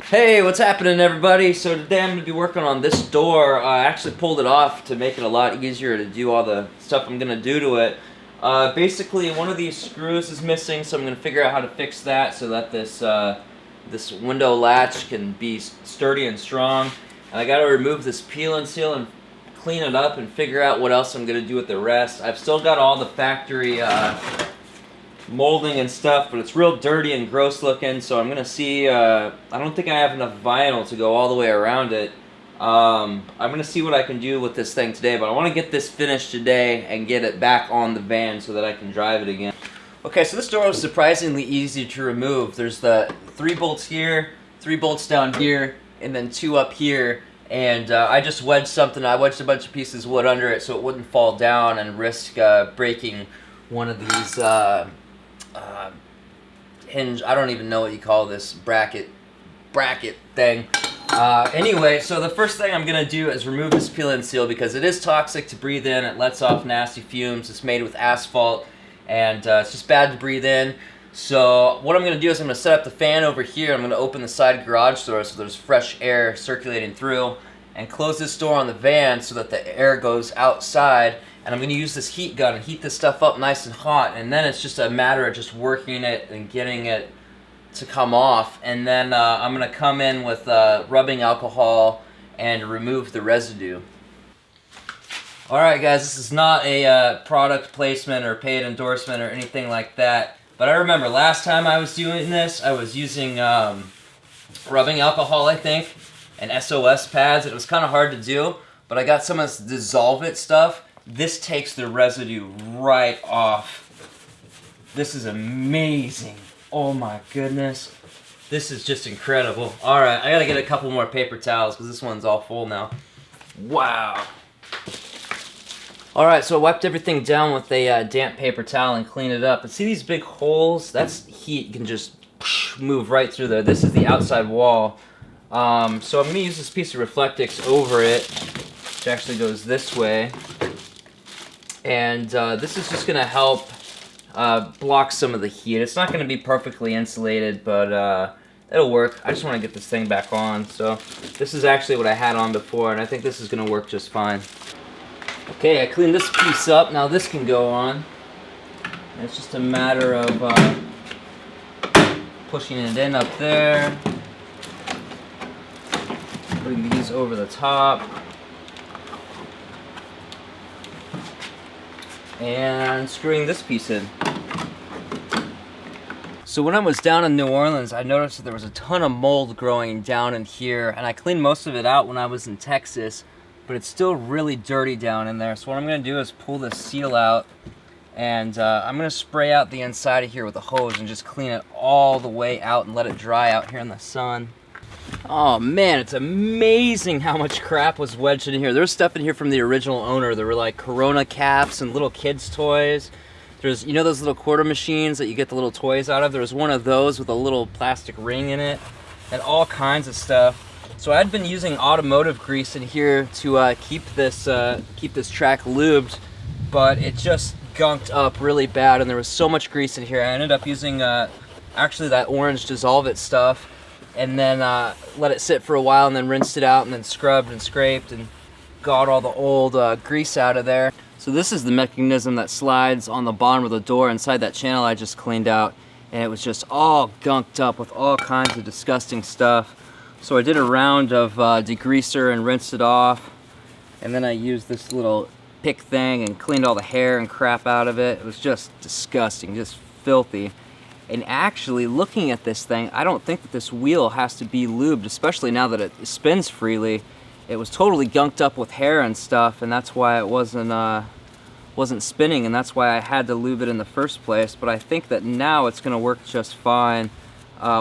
Hey, what's happening, everybody? So today I'm going to be working on this door. I actually pulled it off to make it a lot easier to do all the stuff I'm going to do to it. Basically, one of these screws is missing, so I'm going to figure out how to fix that so that this window latch can be sturdy and strong. And I got to remove this peel and seal and clean it up and figure out what else I'm going to do with the rest. I've still got all the factory molding and stuff, but it's real dirty and gross looking, so I'm gonna see. I don't think I have enough vinyl to go all the way around it. I'm gonna see what I can do with this thing today, but I want to get this finished today and get it back on the van so that I can drive it again. Okay, so this door was surprisingly easy to remove. There's the 3 bolts here, 3 bolts down here, and then 2 up here. And I just wedged something. I wedged a bunch of pieces of wood under it so it wouldn't fall down and risk breaking one of these hinge. I don't even know what you call this bracket thing. Anyway, so the first thing I'm gonna do is remove this peel and seal because it is toxic to breathe in. It lets off nasty fumes. It's made with asphalt, and it's just bad to breathe in. So what I'm gonna do is I'm gonna set up the fan over here. I'm gonna open the side garage door so there's fresh air circulating through, and close this door on the van so that the air goes outside. And I'm going to use this heat gun and heat this stuff up nice and hot, and then it's just a matter of just working it and getting it to come off. And then I'm going to come in with rubbing alcohol and remove the residue. Alright guys, this is not a product placement or paid endorsement or anything like that, but I remember last time I was doing this, I was using rubbing alcohol, I think, and SOS pads. It was kind of hard to do, but I got some of this Dissolve It stuff. This takes the residue right off. This is amazing. Oh my goodness. This is just incredible. Alright, I gotta get a couple more paper towels because this one's all full now. Wow. Alright, so I wiped everything down with a damp paper towel and cleaned it up. But see these big holes? That's heat. You can just move right through there. This is the outside wall. So I'm going to use this piece of Reflectix over it, which actually goes this way. And this is just going to help block some of the heat. It's not going to be perfectly insulated, but it'll work. I just want to get this thing back on. So this is actually what I had on before, and I think this is going to work just fine. Okay, I cleaned this piece up. Now this can go on. And it's just a matter of pushing it in up there. Putting these over the top. And screwing this piece in. So when I was down in New Orleans, I noticed that there was a ton of mold growing down in here, and I cleaned most of it out when I was in Texas, but it's still really dirty down in there. So what I'm going to do is pull this seal out, and I'm going to spray out the inside of here with a hose and just clean it all the way out and let it dry out here in the sun. Oh man, it's amazing how much crap was wedged in here. There's stuff in here from the original owner. There were like Corona caps and little kids' toys. There's, you know those little quarter machines that you get the little toys out of? There was one of those with a little plastic ring in it and all kinds of stuff. So I'd been using automotive grease in here to keep this track lubed, but it just gunked up really bad, and there was so much grease in here. I ended up using actually that orange Dissolve It stuff, and then let it sit for a while, and then rinsed it out, and then scrubbed and scraped and got all the old grease out of there. So this is the mechanism that slides on the bottom of the door inside that channel I just cleaned out, and it was just all gunked up with all kinds of disgusting stuff. So I did a round of degreaser and rinsed it off, and then I used this little pick thing and cleaned all the hair and crap out of it. It was just disgusting, just filthy. And actually, looking at this thing, I don't think that this wheel has to be lubed, especially now that it spins freely. It was totally gunked up with hair and stuff, and that's why it wasn't spinning, and that's why I had to lube it in the first place. But I think that now it's going to work just fine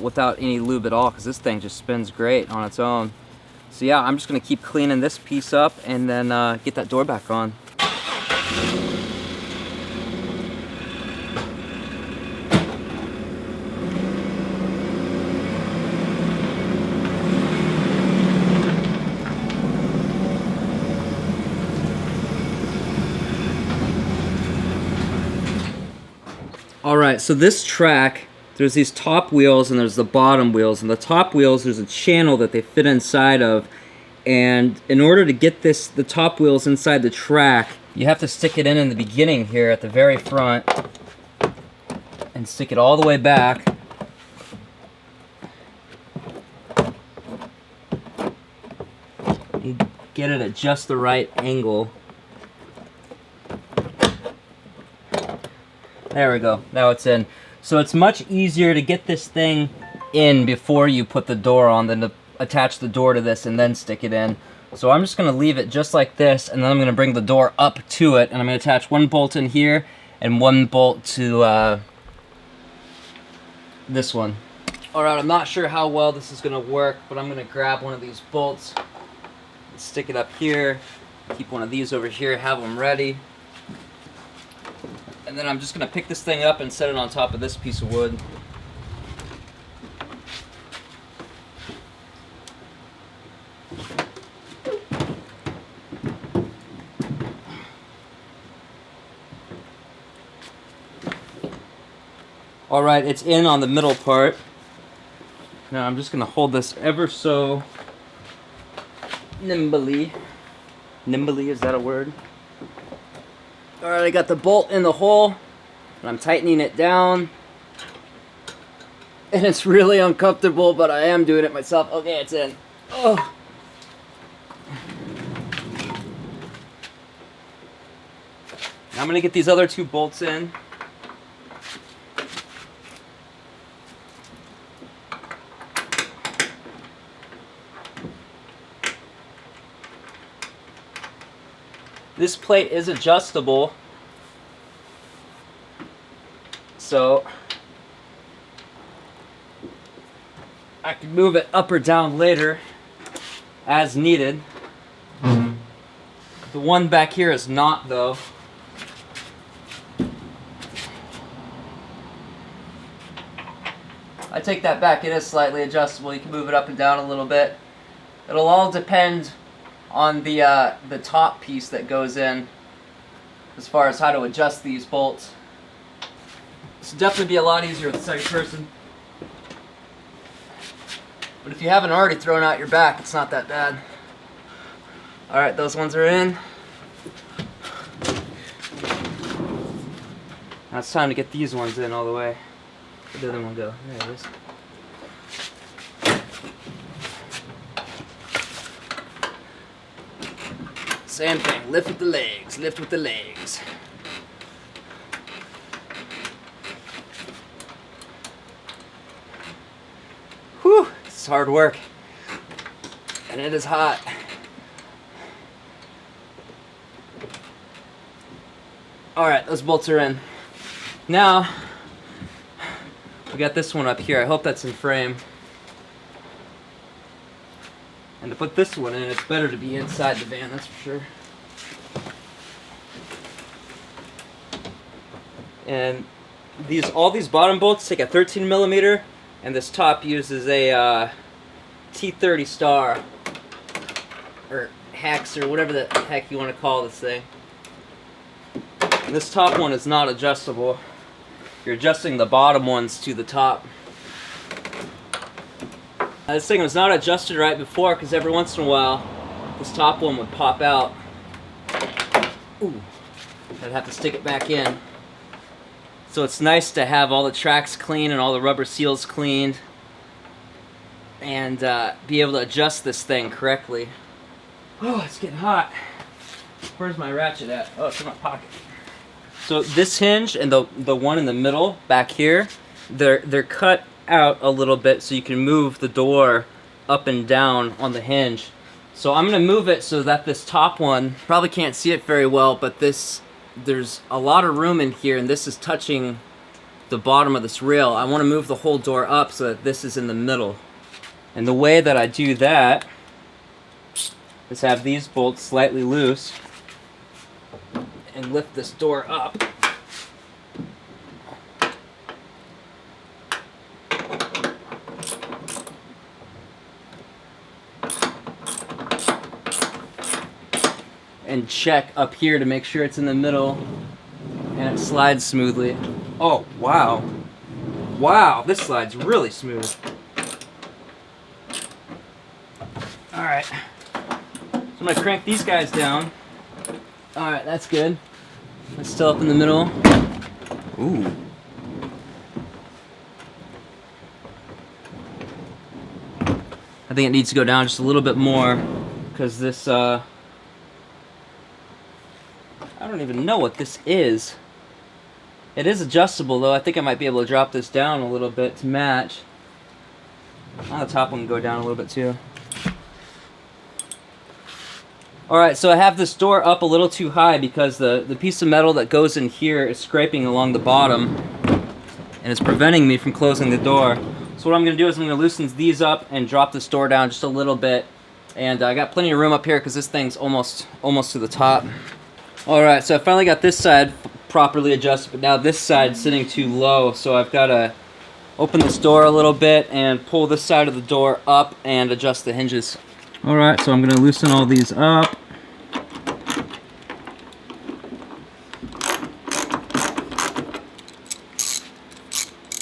without any lube at all, because this thing just spins great on its own. So yeah, I'm just going to keep cleaning this piece up and then get that door back on. Alright, so this track there's these top wheels and there's the bottom wheels. And the top wheels, there's a channel that they fit inside of. And in order to get the top wheels inside the track, you have to stick it in the beginning here at the very front and stick it all the way back. You get it at just the right angle. There we go. Now it's in. So it's much easier to get this thing in before you put the door on than to attach the door to this and then stick it in. So I'm just going to leave it just like this, and then I'm going to bring the door up to it, and I'm going to attach one bolt in here and one bolt to this one. Alright, I'm not sure how well this is going to work, but I'm going to grab one of these bolts, stick it up here, keep one of these over here, have them ready. And then I'm just going to pick this thing up and set it on top of this piece of wood. Alright, it's in on the middle part. Now I'm just going to hold this ever so nimbly. Nimbly, is that a word? Alright, I got the bolt in the hole, and I'm tightening it down. And it's really uncomfortable, but I am doing it myself. Okay, it's in. Oh. Now I'm going to get these other two bolts in. This plate is adjustable, so I can move it up or down later as needed. The one back here is not, though. I take that back, it is slightly adjustable. You can move it up and down a little bit. It'll all depend on the top piece that goes in as far as how to adjust these bolts. This will definitely be a lot easier with the second person. But if you haven't already thrown out your back, it's not that bad. Alright, those ones are in. Now it's time to get these ones in all the way. Where'd the other one go? There it is. Same thing, lift with the legs, lift with the legs. Whew, it's hard work. And it is hot. Alright, those bolts are in. Now, we got this one up here. I hope that's in frame. And to put this one in, it's better to be inside the van, that's for sure. And all these bottom bolts take a 13 millimeter, and this top uses a T30 star, or hex, or whatever the heck you want to call this thing. And this top one is not adjustable. You're adjusting the bottom ones to the top. This thing was not adjusted right before, because every once in a while this top one would pop out. Ooh, I'd have to stick it back in. So it's nice to have all the tracks clean and all the rubber seals cleaned, and be able to adjust this thing correctly. Oh, it's getting hot. Where's my ratchet at? Oh, it's in my pocket. So this hinge and the one in the middle back here, they're cut out a little bit so you can move the door up and down on the hinge. So I'm going to move it so that this top one, probably can't see it very well, but there's a lot of room in here, and this is touching the bottom of this rail. I want to move the whole door up so that this is in the middle. And the way that I do that is have these bolts slightly loose and lift this door up. And check up here to make sure it's in the middle and it slides smoothly. Oh, wow. Wow, this slide's really smooth. Alright. So I'm gonna crank these guys down. Alright, that's good. It's still up in the middle. Ooh. I think it needs to go down just a little bit more because this, I don't even know what this is. It is adjustable though. I think I might be able to drop this down a little bit to match. Oh, the top one can go down a little bit too. Alright, so I have this door up a little too high because the piece of metal that goes in here is scraping along the bottom and it's preventing me from closing the door. So what I'm going to do is I'm going to loosen these up and drop this door down just a little bit. And I got plenty of room up here because this thing's almost to the top. Alright, so I finally got this side properly adjusted, but now this side's sitting too low, so I've got to open this door a little bit and pull this side of the door up and adjust the hinges. Alright, so I'm going to loosen all these up.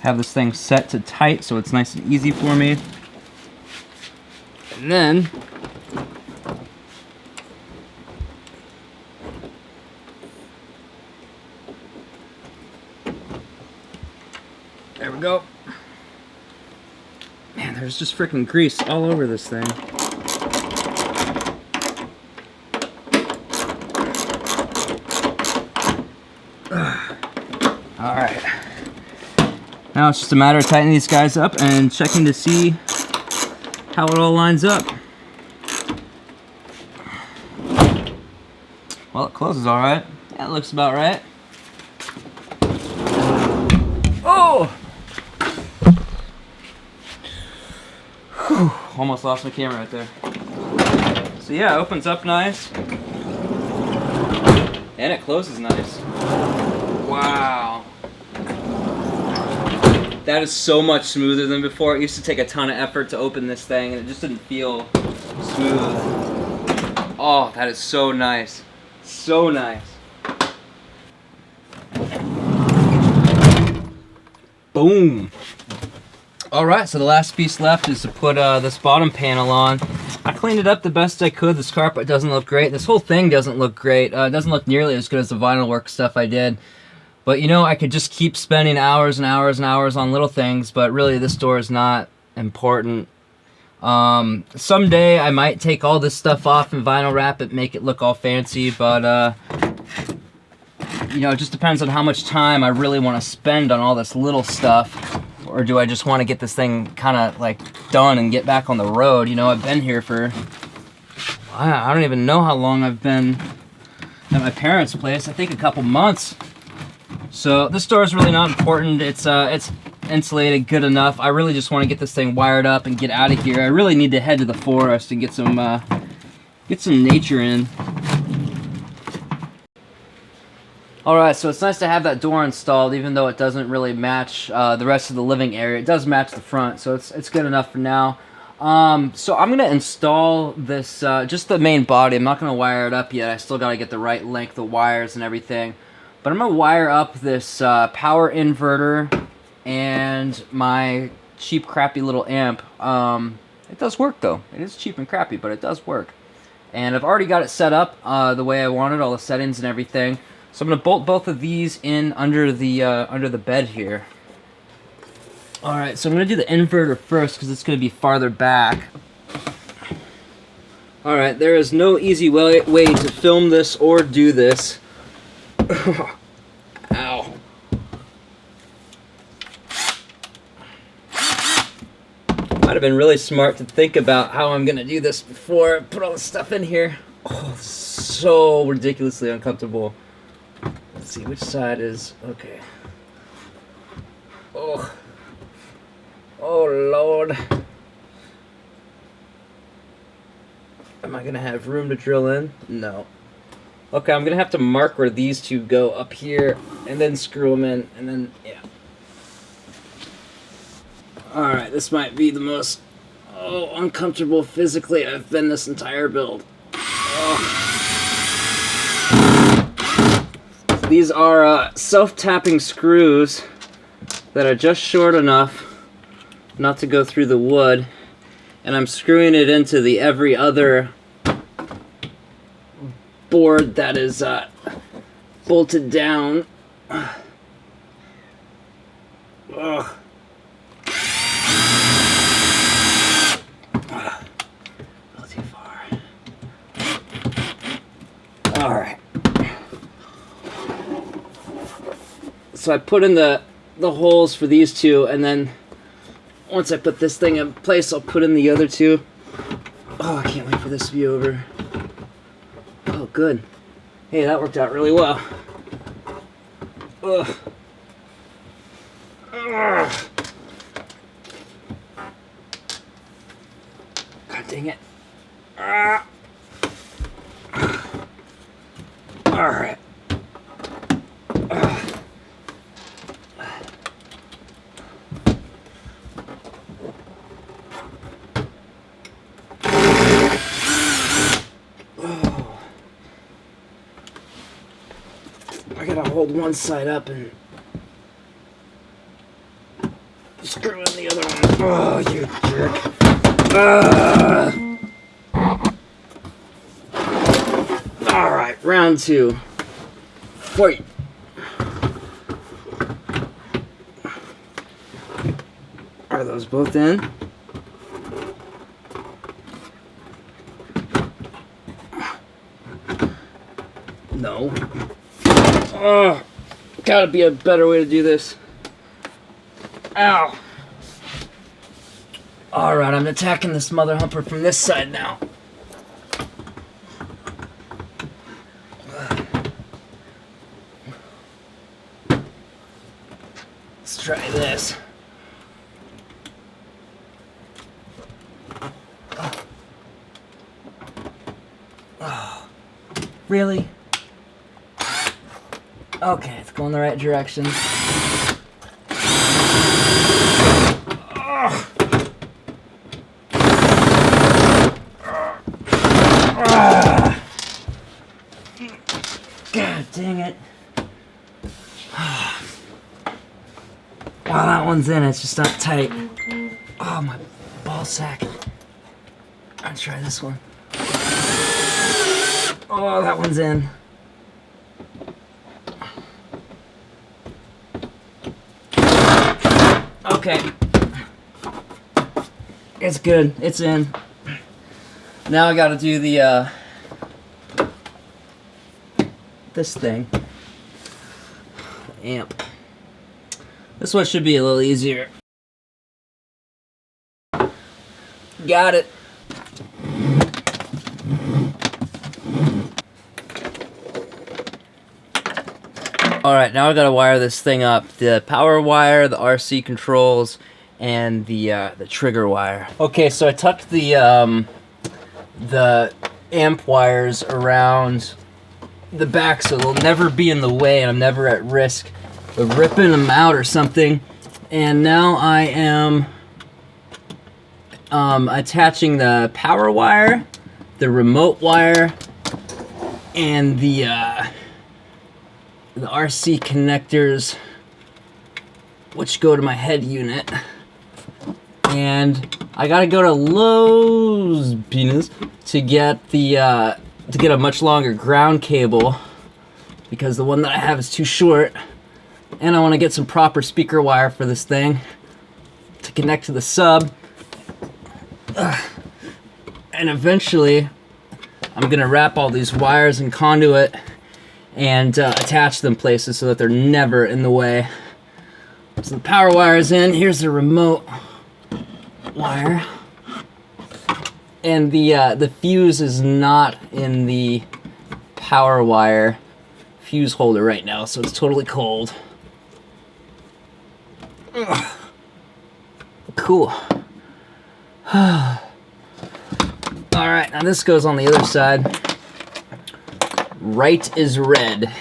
Have this thing set to tight so it's nice and easy for me. And then there we go. Man, there's just freaking grease all over this thing. Alright. Now it's just a matter of tightening these guys up and checking to see how it all lines up. Well, it closes alright. Yeah, it looks about right. Oh! Whew, almost lost my camera right there. So yeah, it opens up nice. And it closes nice. Wow. That is so much smoother than before. It used to take a ton of effort to open this thing and it just didn't feel smooth. Oh, that is so nice. So nice. Boom. Alright, so the last piece left is to put this bottom panel on. I cleaned it up the best I could. This carpet doesn't look great. This whole thing doesn't look great. It doesn't look nearly as good as the vinyl work stuff I did. But you know, I could just keep spending hours and hours and hours on little things, but really this door is not important. Someday I might take all this stuff off and vinyl wrap it, make it look all fancy, but you know, it just depends on how much time I really want to spend on all this little stuff. Or do I just want to get this thing kind of like done and get back on the road? You know, I've been here for, I don't even know how long I've been at my parents' place. I think a couple months. So this door is really not important. It's insulated good enough. I really just want to get this thing wired up and get out of here. I really need to head to the forest and get some nature in. Alright, so it's nice to have that door installed, even though it doesn't really match the rest of the living area. It does match the front, so it's good enough for now. So I'm going to install this, just the main body. I'm not going to wire it up yet. I still got to get the right length of wires and everything. But I'm going to wire up this power inverter and my cheap, crappy little amp. It does work, though. It is cheap and crappy, but it does work. And I've already got it set up the way I wanted, all the settings and everything. So I'm going to bolt both of these in under the bed here. Alright, so I'm going to do the inverter first because it's going to be farther back. Alright, there is no easy way to film this or do this. Ow. Might have been really smart to think about how I'm going to do this before I put all this stuff in here. Oh, so ridiculously uncomfortable. Let's see which side is okay. Oh Lord. Am I gonna have room to drill in? No. Okay, I'm gonna have to mark where these two go up here and then screw them in and then yeah. Alright, this might be the most uncomfortable physically I've been this entire build. These are self-tapping screws. that are just short enough not to go through the wood, and I'm screwing it into the every other board that is bolted down. Ugh. A little too far. Alright. So I put in the holes for these two, and then once I put this thing in place, I'll put in the other two. Oh, I can't wait for this to be over. Oh, good. Hey, that worked out really well. Ugh. Ugh. God dang it. All right. I gotta hold one side up and screw in the other one. Oh, you jerk. Alright, round two. Wait. Are those both in? No. Oh, gotta be a better way to do this. Ow. Alright, I'm attacking this mother humper from this side now. Let's try this. Oh. Really? Okay, it's going the right direction. God dang it. Wow, that one's in, it's just not tight. Oh, my ball sack. I'll try this one. Oh, that one's in. Okay. It's good. It's in. Now I gotta do the, this thing. Amp. This one should be a little easier. Got it. Alright, now I gotta wire this thing up. The power wire, the RC controls, and the trigger wire. Okay, so I tucked the amp wires around the back so they'll never be in the way and I'm never at risk of ripping them out or something. And now I am attaching the power wire, the remote wire, and the RC connectors, which go to my head unit. And I gotta go to Lowe's Penis to get the to get a much longer ground cable because the one that I have is too short. And I want to get some proper speaker wire for this thing to connect to the sub. And eventually I'm gonna wrap all these wires in conduit and attach them places so that they're never in the way. So the power wire is in. Here's the remote wire. And the fuse is not in the power wire fuse holder right now, so it's totally cold. Ugh. Cool. Alright, now this goes on the other side. Right is red.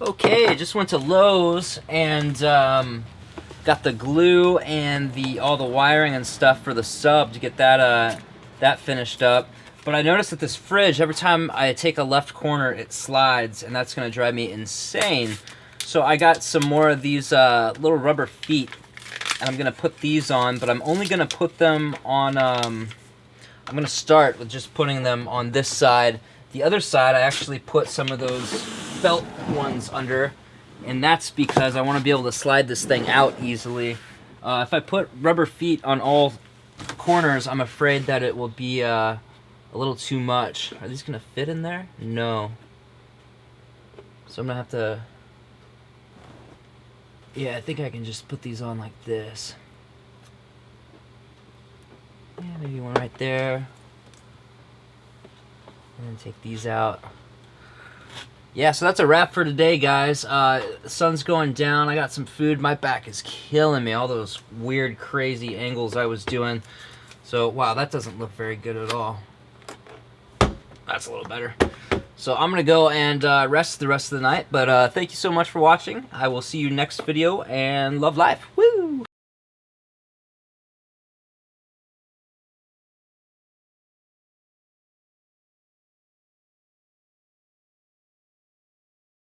Okay, just went to Lowe's and got the glue and all the wiring and stuff for the sub to get that that finished up. But I noticed that this fridge, every time I take a left corner, it slides, and that's going to drive me insane. So I got some more of these little rubber feet, and I'm going to put these on, but I'm only going to put them on, I'm going to start with just putting them on this side. The other side, I actually put some of those felt ones under, and that's because I want to be able to slide this thing out easily. If I put rubber feet on all corners, I'm afraid that it will be a little too much. Are these gonna fit in there? No. So I'm gonna have to... Yeah, I think I can just put these on like this. Yeah, maybe one right there. And then take these out. Yeah, so that's a wrap for today, guys. The sun's going down. I got some food. My back is killing me. All those weird, crazy angles I was doing. So, wow, that doesn't look very good at all. That's a little better. So I'm going to go and rest the rest of the night. But thank you so much for watching. I will see you next video, and love life. Woo!